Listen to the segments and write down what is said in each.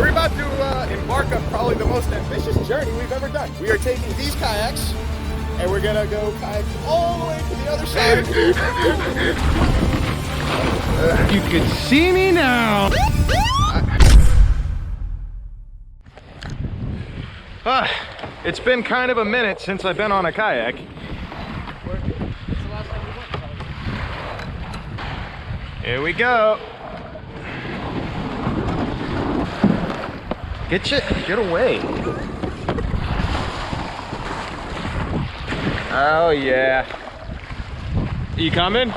We're about to embark on probably the most ambitious journey we've ever done. We are taking these kayaks and we're gonna go kayak all the way to the other side. You can see me now. It's been kind of a minute since I've been on a kayak. Here we go. Get away. Oh yeah. You coming?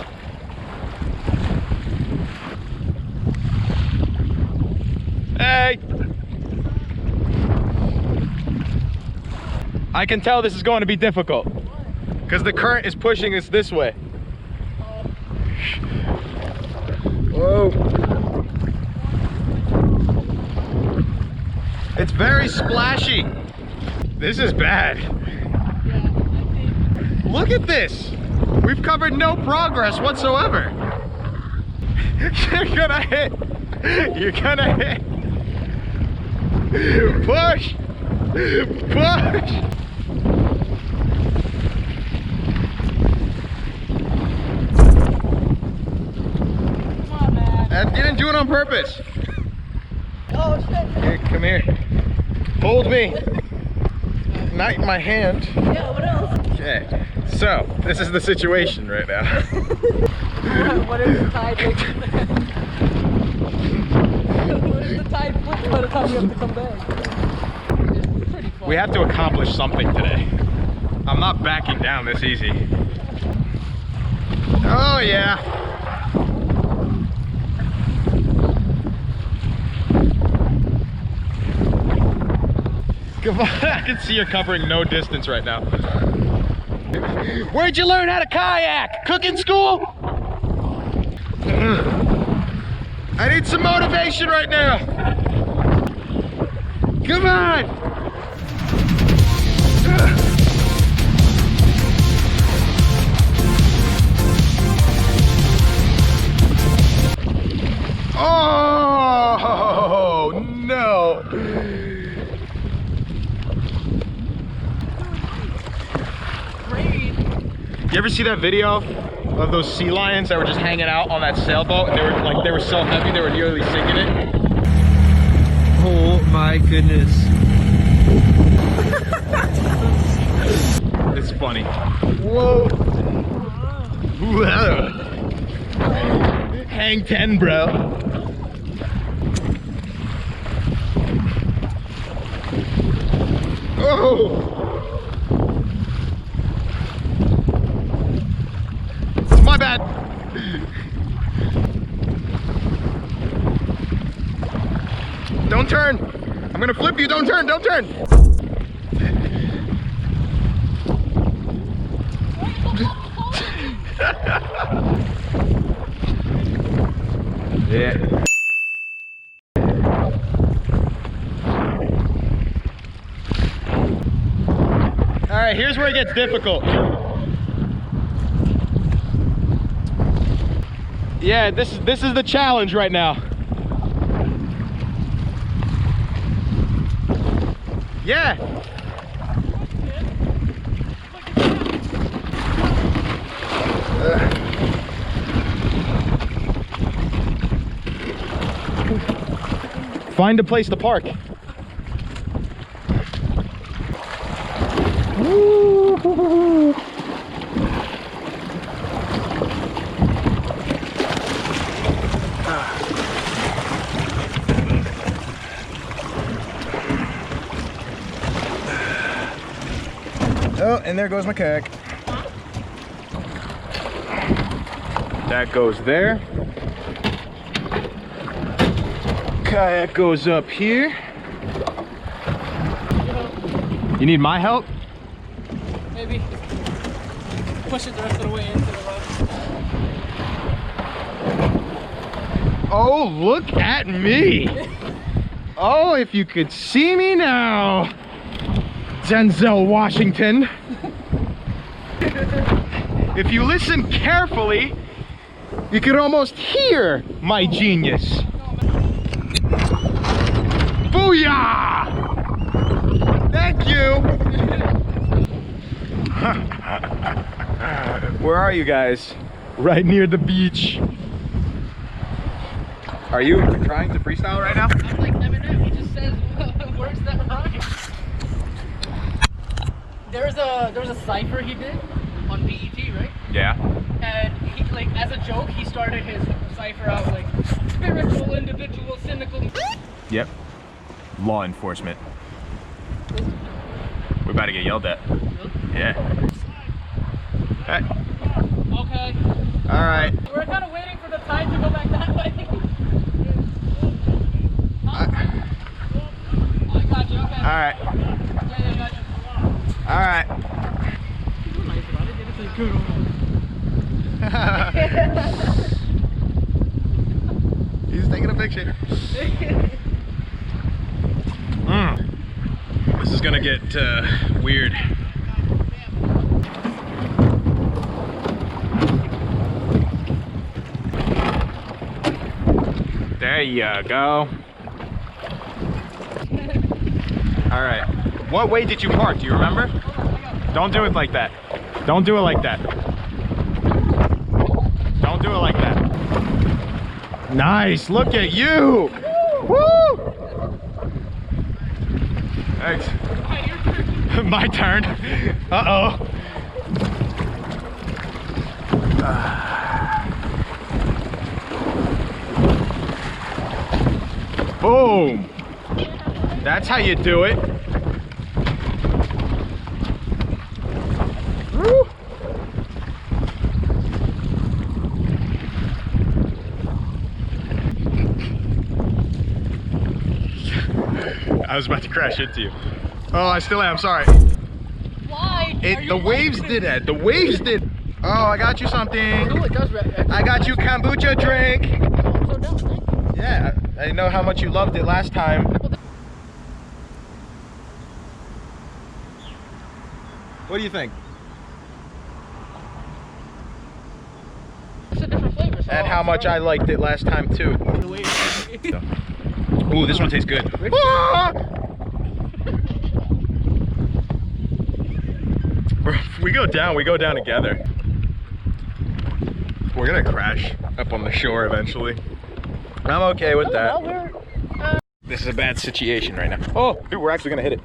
Hey. I can tell this is going to be difficult because the current is pushing us this way. Whoa. It's very splashy. This is bad. Look at this. We've covered no progress whatsoever. You're gonna hit. You're gonna hit. Push. Push. You didn't do it on purpose. Oh shit. Here, come here. Hold me. Not my hand. Yeah, what else? Okay. So, this is the situation right now. What is the tide like? What is the tide like by the time we have to come back? It's pretty fun. We have to accomplish something today. I'm not backing down this easy. Oh yeah. Come on, I can see you're covering no distance right now. Where'd you learn how to kayak? Cooking school? I need some motivation right now. Come on. Oh, no. You ever see that video of those sea lions that were just hanging out on that sailboat and they were so heavy they were nearly sinking it? Oh my goodness. It's funny. Whoa. Whoa. Hang 10, bro. Oh. My bad. Don't turn. I'm gonna flip you. Don't turn. Don't turn. Yeah. All right, here's where it gets difficult. Yeah, this is the challenge right now. Yeah. Find a place to park. Woo. Oh, and there goes my kayak. That goes there. Kayak goes up here. You need my help? Maybe. Push it the rest of the way into the road. Oh, look at me. Oh, if you could see me now. Denzel Washington. If you listen carefully, you could almost hear my genius. Boom! Booyah! Thank you. Where are you guys? Right near the beach. Are you trying to freestyle right now? I'm like Eminem, he just says words that rhyme. There was a cipher he did on BET, right? Yeah. And he, like, as a joke, he started his cipher out like spiritual, individual, cynical. Yep. Law enforcement. We're about to get yelled at. Yeah. Hey. Okay. All right. We're kind of waiting for the tide to go back that way. I got you. Okay. All right. Yeah, got you. All right. He's taking a picture. This is gonna get weird. There you go. All right. What way did you park? Do you remember? Don't do it like that. Don't do it like that. Don't do it like that. Nice. Look at you. Woo! Thanks. My turn. Uh-oh. Boom. That's how you do it. Woo. I was about to crash into you. Oh, I still am, sorry. Why? The waves did that. The waves did. Oh, I got you something. Oh, it does. I got you kombucha drink. So down, thank you. Yeah, I know how much you loved it last time. What do you think? It's a different flavor. So And how much I liked it last time too. Ooh, this one tastes good. Ah! We go down together. We're gonna crash up on the shore eventually. I'm okay with that. This is a bad situation right now. Oh, dude, we're actually gonna hit it.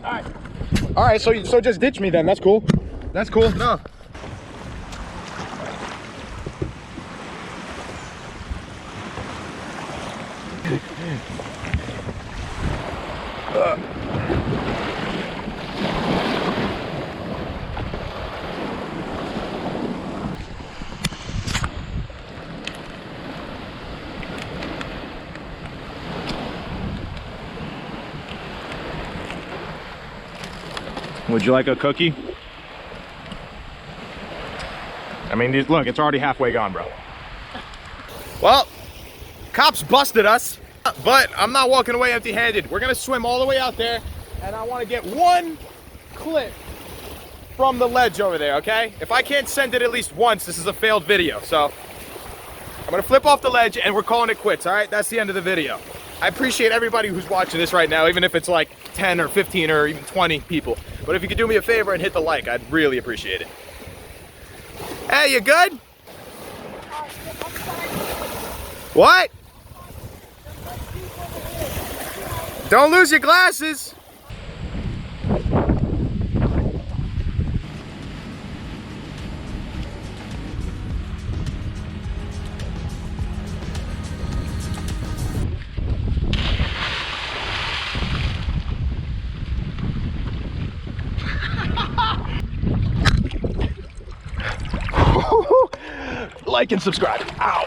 All right, so just ditch me then. That's cool. That's cool. No. Would you like a cookie? I mean, look, it's already halfway gone, bro. Well, cops busted us, but I'm not walking away empty-handed. We're gonna swim all the way out there, and I wanna get one clip from the ledge over there, okay? If I can't send it at least once, this is a failed video. So I'm gonna flip off the ledge and we're calling it quits, all right? That's the end of the video. I appreciate everybody who's watching this right now, even if it's like 10 or 15 or even 20 people. But if you could do me a favor and hit the like, I'd really appreciate it. Hey, you good? What? Don't lose your glasses. Like and subscribe. Ow.